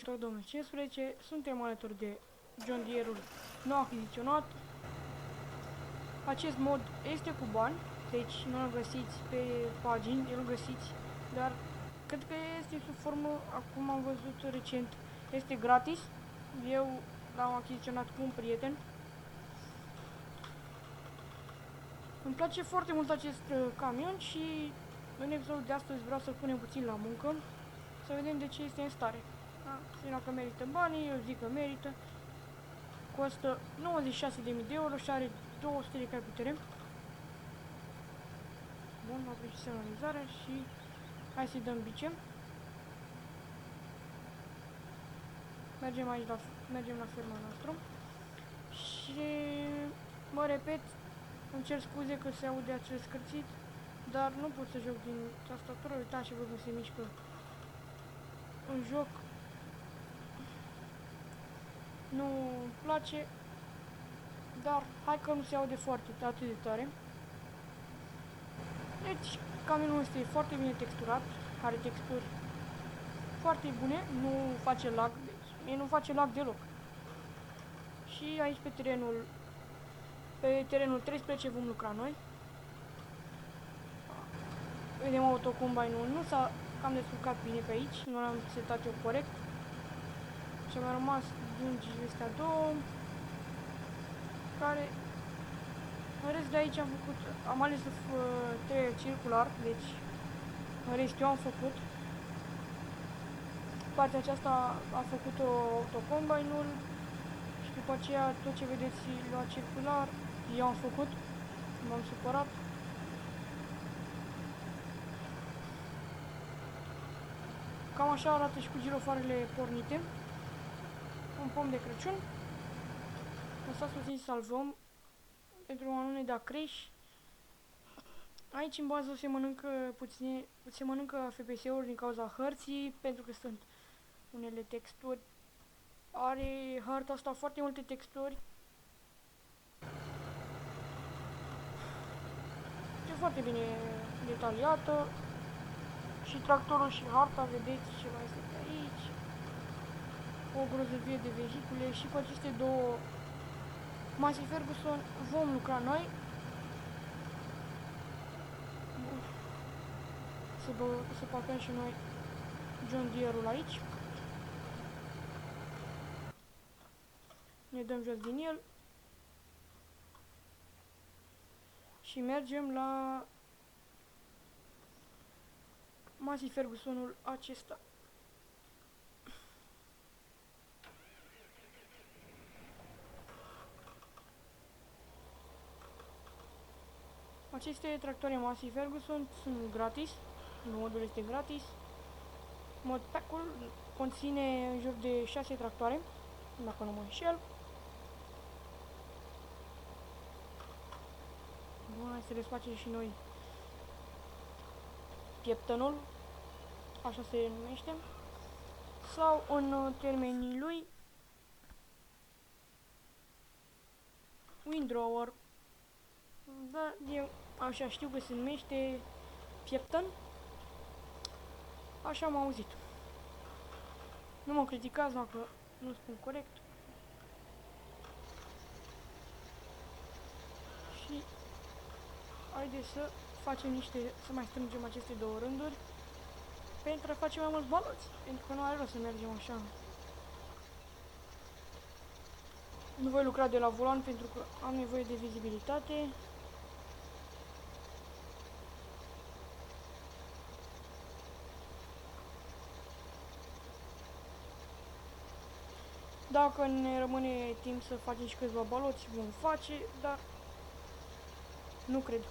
Tractor 2015, suntem alături de John Deere-ul nou achiziționat. Acest mod este cu bani, deci nu îl găsiți pe pagini, îl găsiți, dar cred că este sub formă, acum am văzut recent, este gratis. Eu l-am achiziționat cu un prieten. Îmi place foarte mult acest camion și în episodul de astăzi vreau să-l punem puțin la muncă, să vedem de ce este în stare. Dacă merită banii, eu zic că merită. Costă 96.000 de euro și are 200 de cai putere. Bun, m-a prins semnalizarea și hai să-i dăm bice. Mergem aici mergem la ferma noastră. Și mă repet, îmi cer scuze că se aude acel scârțit, dar nu pot să joc din tastatură. Uitați și vă cum se mișcă în joc. Nu-mi place, dar hai că nu se aude atât de tare. Deci, camionul este foarte bine texturat, are texturi foarte bune, nu face lag, deci mie nu face lag deloc. Și aici pe terenul 13 vom lucra noi. Vedem autocombine-ul, nu s-a cam descurcat bine pe aici, nu l-am setat eu corect. Și mi-a rămas dungi astea două, care în rest de aici am ales să trei circular, deci în rest eu am făcut. Partea aceasta a făcut-o autocombine-ul și după aceea tot ce vedeți la circular eu am făcut, m-am supărat. Cam așa arată și cu girofarele pornite. Un pom de Crăciun. Lăsați puțin să salvăm pentru a nu ne da crash. Aici în bază se mănâncă FPS-uri din cauza hărții, pentru că sunt unele texturi. Are harta asta foarte multe texturi. E foarte bine detaliată. Și tractorul și harta, vedeți ce mai este pe aici. O grozăvie de vehicule și cu aceste două Massey Ferguson vom lucra noi. Să parcăm și noi John Deere-ul aici. Ne dăm jos din el. Și mergem la Massey Fergusonul acesta. Aceste tractoare Massey Ferguson sunt gratis, modul este gratis. Modpack-ul conține în jur de 6 tractoare, dacă nu mă înșel. Bun, hai să desfacem și noi pieptănul, așa se numește, sau în termenii lui windrower. Da, eu așa știu că se numește pieptăn. Așa am auzit. Nu mă criticați dacă nu spun corect. Și haideți să facem să mai strângem aceste două rânduri pentru a face mai mulți baloți, pentru că nu are rost să mergem așa. Nu voi lucra de la volan pentru că am nevoie de vizibilitate. Dacă ne rămâne timp să facem și câțiva baloți, vom face, dar nu cred.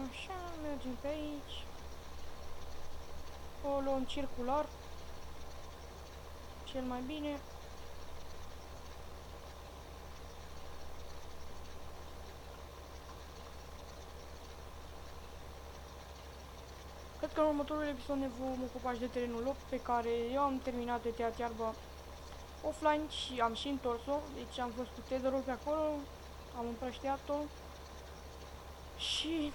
Așa, mergem pe aici. O luăm circular. Cel mai bine. Cred că că în următorul episod ne vom ocupa și de terenul 8, pe care eu am terminat de tăiat iarba offline și am și întors-o. Deci am fost cu tetherul pe acolo, am împrăștiat-o și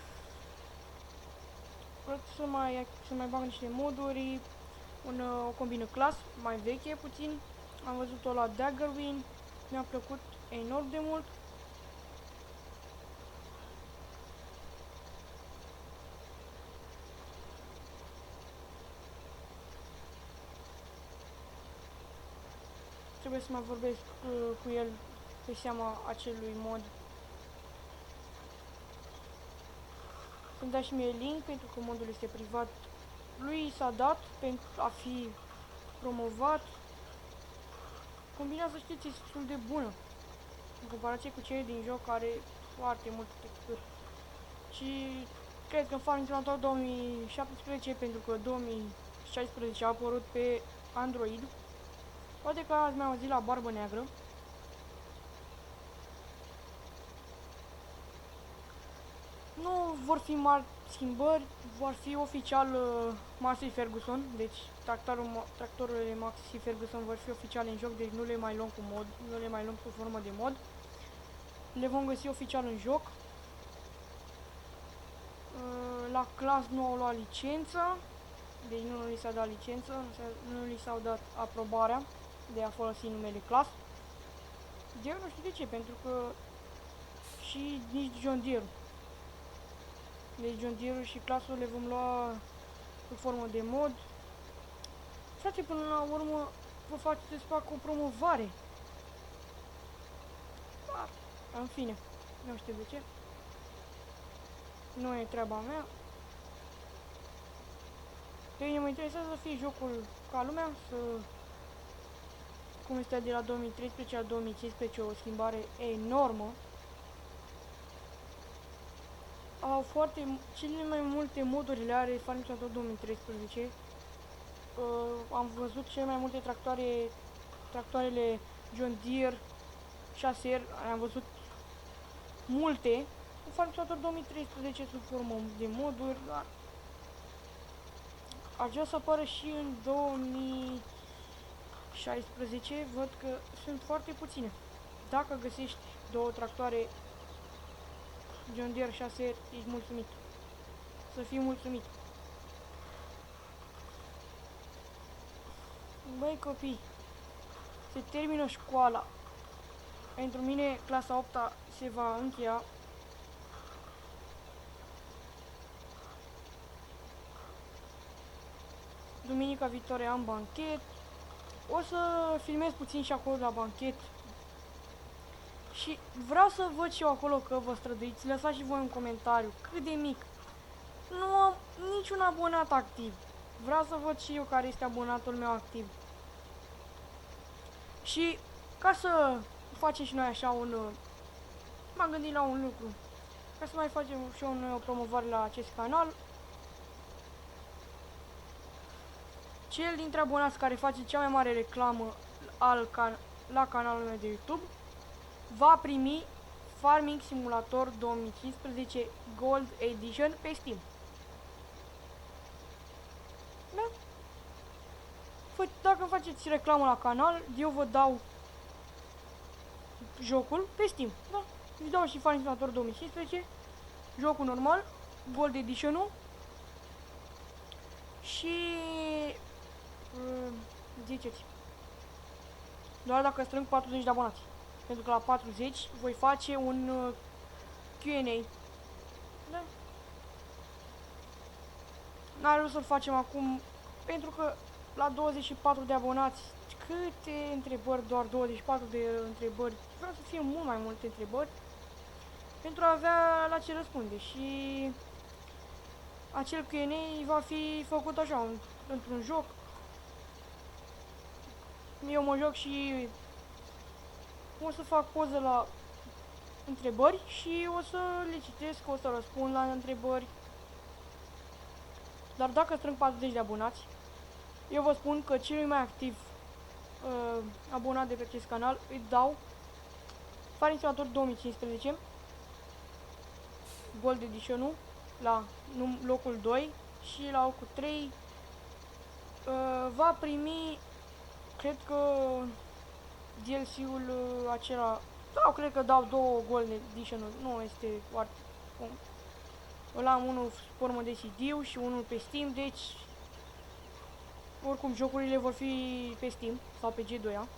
vreau să mai bag niște moduri, o combină class mai veche puțin. Am văzut-o la Daggerwing, mi-a plăcut enorm de mult. Trebuie să mai vorbesc cu el pe seama acelui mod. Să-mi dea și mie link, pentru că modul este privat. Lui s-a dat pentru a fi promovat. Combina, să știți, este destul de bună în comparație cu cei din joc, care foarte multe texturi. Și cred că în Farming Simulator 2017, pentru că 2016 a apărut pe Android. Poate că ați mai auzit la Barbă Neagră. Nu vor fi mari schimbări, vor fi oficial Massey Ferguson, deci tractorurile Massey Ferguson vor fi oficial în joc, deci nu le mai luăm cu mod, nu le mai luăm cu formă de mod. Le vom găsi oficial în joc. La class nu au luat licența, deci nu li s-a dat licență, nu li s-au dat aprobarea de a folosi numele class. Eu nu știu de ce, pentru că și nici John Deere. Deci John Deere și classul le vom lua cu formă de mod. Frate, până la urmă vă faceți să fac o promovare. Dar, în fine, nu știu de ce. Nu e treaba mea. Pe mine mă interesează să fie jocul ca lumea, cum este de la 2013 la 2015, o schimbare enormă. Au cele mai multe moduri le are Farming Simulator 2013. Am văzut cele mai multe tractoarele John Deere, Chaser, am văzut multe. În Farming Simulator 2013 sub formă de moduri, dar aș vrea să apară și în 2016, văd că sunt foarte puține. Dacă găsești două tractoare John Deere 6, ești mulțumit. Să fii mulțumit. Băi copii, se termină școala. Pentru mine clasa 8-a se va încheia. Duminica viitoare am banchet. O să filmez puțin și acolo la banchet. Și vreau să văd și eu acolo că vă străduiți. Lăsați și voi un comentariu cât de mic. Nu am niciun abonat activ. Vreau să văd și eu care este abonatul meu activ. Și ca să facem și noi așa m-am gândit la un lucru. Ca să mai facem și o promovare la acest canal. Cel dintre abonați care face cea mai mare reclamă la canalul meu de YouTube va primi Farming Simulator 2015 Gold Edition pe Steam. Da? Dacă faceți reclamă la canal, eu vă dau jocul pe Steam. Da? Îți dau și Farming Simulator 2015, jocul normal, Gold Edition-ul și ziceți, doar dacă strâng 40 de abonați. Pentru că la 40 voi face un Q&A. Da? N-ar vrea să-l facem acum, pentru că la 24 de abonați, câte întrebări, doar 24 de întrebări. Vreau să fie mult mai multe întrebări pentru a avea la ce răspunde. Și acel Q&A va fi făcut așa, într-un joc. Eu mă joc și o să fac poză la întrebări și o să le citesc, o să răspund la întrebări. Dar dacă strâng 40 de abonați, eu vă spun că celui mai activ abonat de pe acest canal îi dau Farming Simulator 2015 Gold Edition-ul la locul 2 și la cu 3 va primi, cred că DLC-ul acela, sau cred că dau 2 Golden Edition-uri, nu este foarte bun. Ăla am unul formă de CD și unul pe Steam, deci oricum jocurile vor fi pe Steam sau pe G2A.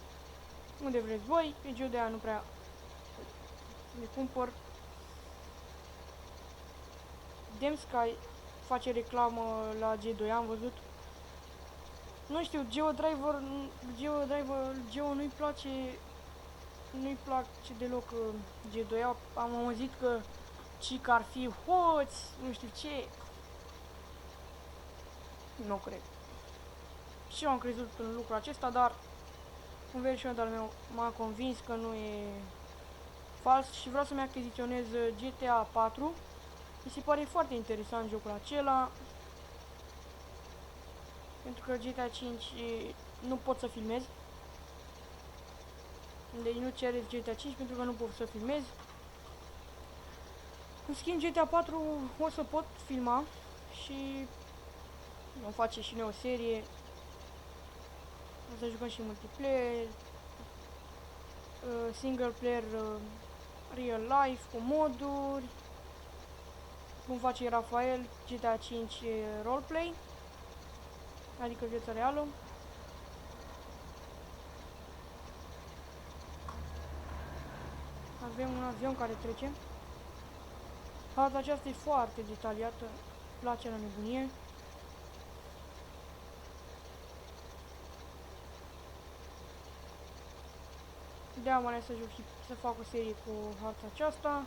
Unde vreți voi, pe G2A nu prea le cumpăr. Demsky face reclamă la G2A, am văzut. Nu știu, Geo nu-i place, nu-i place deloc G2A. Am auzit că cică ar fi hoți, nu știu ce. Nu cred. Și eu am crezut în lucrul acesta, dar un verișor al meu m-a convins că nu e fals și vreau să-mi achiziționez GTA 4. Mi se pare foarte interesant jocul acela. Pentru că GTA 5 nu pot să filmez. Deci nu cereți GTA 5 pentru că nu pot să filmez. În schimb GTA 4 o să pot filma și o face și noi o serie. O să jucăm și multiplayer, single player, real life cu moduri. Cum face Rafael, GTA 5 roleplay, adică viața reală. Avem un avion care trece. Harta aceasta e foarte detaliată, place la nebunie. De-aia mă să joc și să fac o serie cu harta aceasta.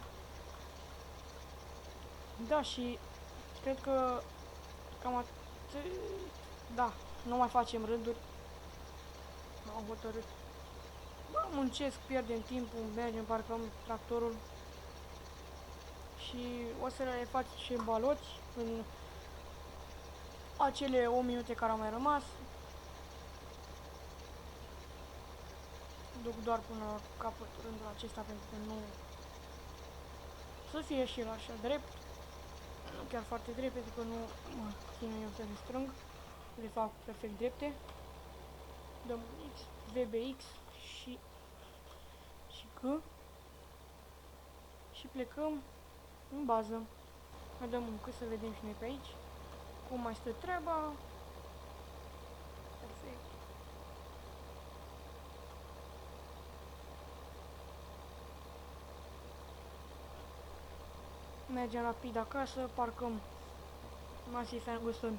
Da, și cred că cam atât. Da, nu mai facem rânduri. Am hotărât. Da, muncesc, pierdem timpul, mergem, parcăm tractorul. Și o să le facem baloți în acele 8 minute care au mai rămas. Duc doar până la capăt rândul acesta pentru că nu să fie și el așa drept. Nu chiar foarte drept pentru că nu mă țin eu să le strâng. Le fac perfect drepte. Dăm X, VBX și G și plecăm în bază. Mai dăm un cât să vedem și noi pe aici cum mai stă treaba. Perfect. Mergem rapid acasă, parcăm Massey Ferguson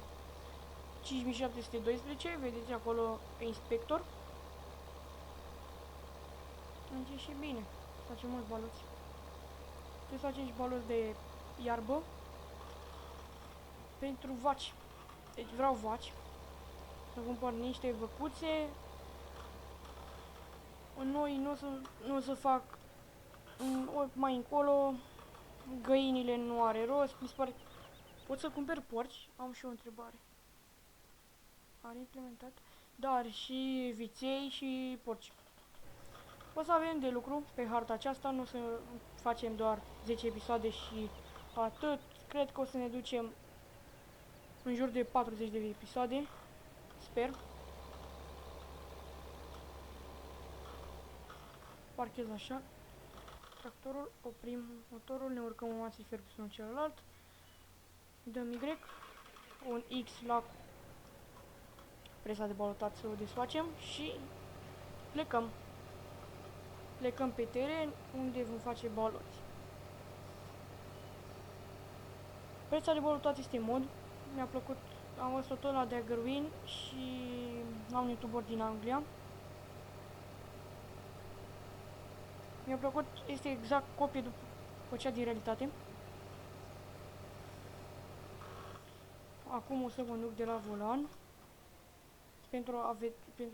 5712, vedeți acolo pe inspector. Merge și bine, facem mulți baloți. Trebuie să facem și baloți de iarbă pentru vaci. Deci vreau vaci. Să cumpăr niște văcuțe. Noi nu o să fac mai încolo. Găinile nu are rost. Mi se pare. Pot să cumpăr porci? Am și o întrebare. Are implementat? Da, are și viței și porci. O să avem de lucru pe harta aceasta. Nu o să facem doar 10 episoade și atât. Cred că o să ne ducem în jur de 40 de episoade. Sper. Parchez așa tractorul, oprim motorul, ne urcăm în Massey Ferguson celălalt, dăm Y, un X la presa de balotat să o desfacem și plecăm. Plecăm pe teren unde vom face baloți. Presa de balotat este mod, mi-a plăcut, am văzut tot la Daggerwin și la un youtuber din Anglia. Mi-a plăcut, este exact copie după cea din realitate. Acum o să mă duc de la volan pentru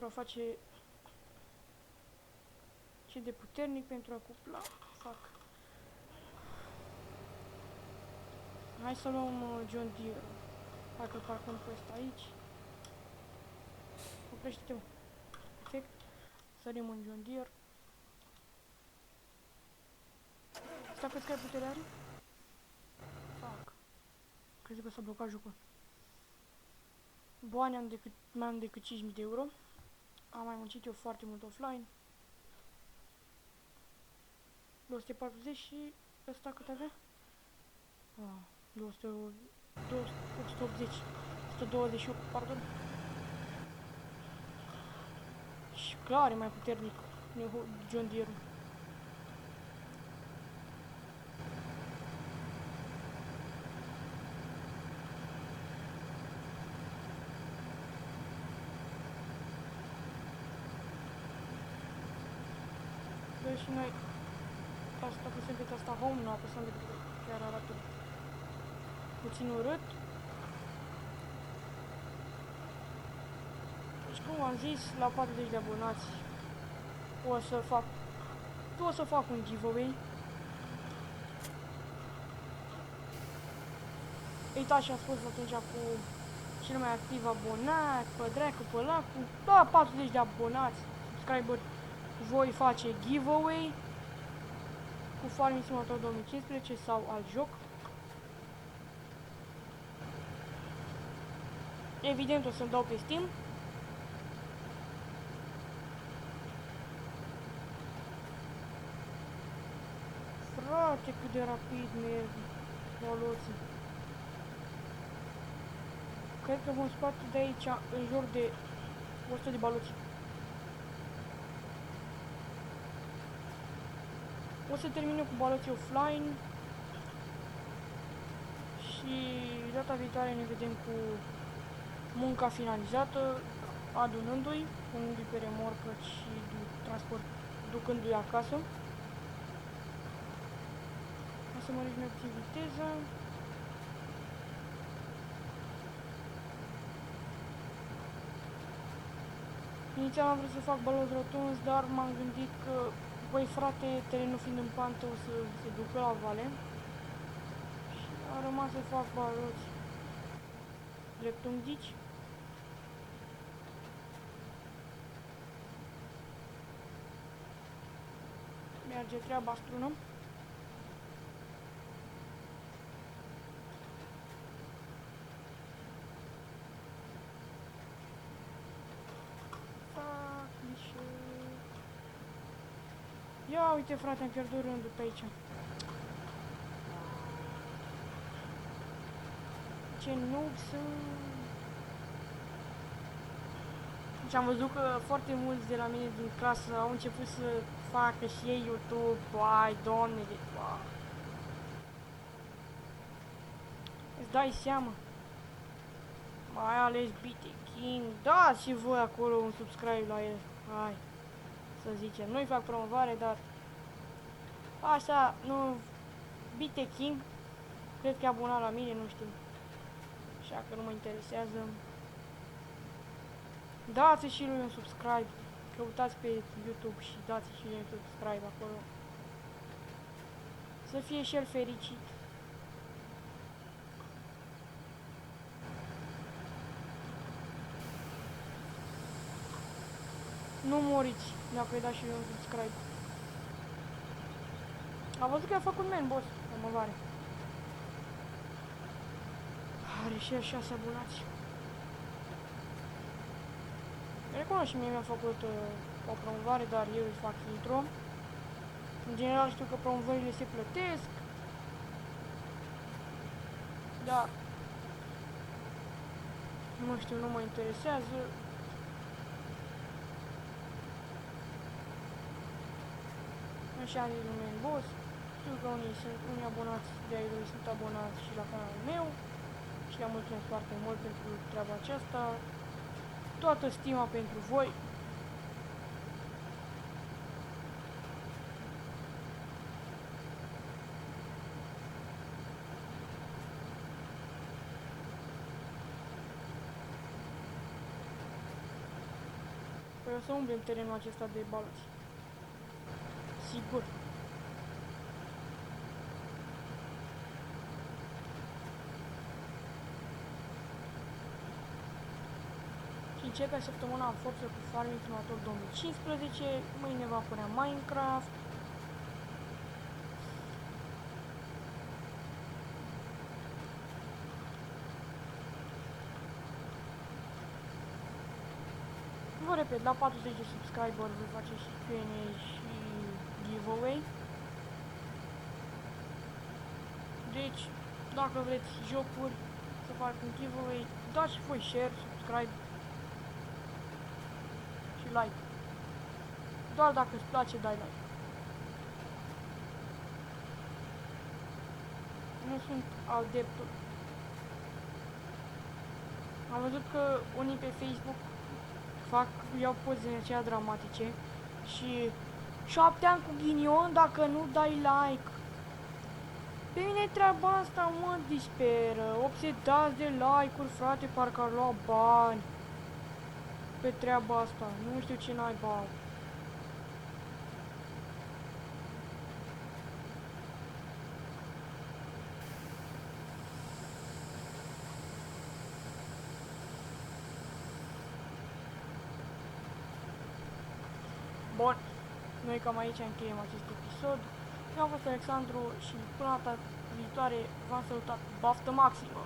a face ce de puternic, pentru a cupla. Fac. Hai să luăm John Deere. Hai că parcăm pe ăsta aici. Oprește-te, mă. Perfect. Sărim în John Deere. Asta crezi că are putere are? Fac. Crezi că s-a blocat jocul. Bani mai am decât 5.000 de euro. Am mai muncit eu foarte mult offline. 240 și ăsta cât avea? 200, 180, 128, pardon. Și clar e mai puternic John Deere-ul. Deci și noi asta apăsăm pe asta home, nu apăsăm pentru că chiar arată puțin urât. Deci cum am zis, la 40 de abonați o să fac un giveaway. Uitați și a spus atunci cu cel mai activ abonat, pe dracu, pe lacu, la 40 de abonați, subscriberi, voi face giveaway cu Farming Simulator 2015 sau alt joc. Evident o să-mi dau pe Steam. Frate, cât de rapid merg baloții. Cred că vom spate de aici în jur de 100 de baloți. O să terminăm cu baloții offline și data viitoare ne vedem cu munca finalizată, adunându-i, punându-i pe remorcă și transport, ducându-i acasă. O să mărim puțin viteza. Inițial am vrut să fac baloți rotunzi, dar m-am gândit că, băi frate, terenul fiind în pantă o să se ducă la vale. Și a rămas să fac baloți dreptunghici. Merge treaba strună. Ia uite frate, am pierdut rândul pe aici. Ce noob sunt. Și am văzut că foarte mulți de la mine din clasă au început să facă și ei YouTube. Uai, doamne, de... Îți dai seama. Mai ales BT King. Dați și voi acolo un subscribe la el. Hai, să zicem. Nu-i fac promovare, dar... Așa, nu... BT King. Cred că e abonat la mine, nu știu. Așa că nu mă interesează. Dați și lui un subscribe. Căutați pe YouTube și dați și lui un subscribe acolo. Să fie și el fericit. Nu moriți dacă îi dați și lui un subscribe. Am văzut că a făcut man boss, promovare. Are și el 6 abonați. Recunosc și mie mi-a făcut o promovare, dar eu îi fac intro. În general știu că promovările se plătesc. Dar nu știu, nu mă interesează. Așa zis un main boss. Știu că unii abonați de ai lui sunt abonați și la canalul meu. Și le mulțumesc foarte mult pentru treaba aceasta. Toată stima pentru voi. Păi o să umblem terenul acesta de baloți. Sigur. Și începe săptămâna în forță cu Farming Simulator 2015. Mâine va apărea Minecraft. Vă repet, la 40 de subscriber voi face și Q&A și giveaway. Deci, dacă vreți jocuri să fac un giveaway, dați și voi share, subscribe și like. Doar dacă îți place, dai like. Nu sunt adeptul. Am văzut că unii pe Facebook iau poze din aceea dramatice și 7 ani cu ghinion dacă nu dai like. Pe mine treaba asta mă disperă. Obsedați de like-uri, frate, parcă ar lua bani pe treaba asta. Nu știu ce naiba. Bun, noi cam aici încheiem acest episod. Eu am fost Alexandru și până data viitoare v-am salutat. Baftă maximă!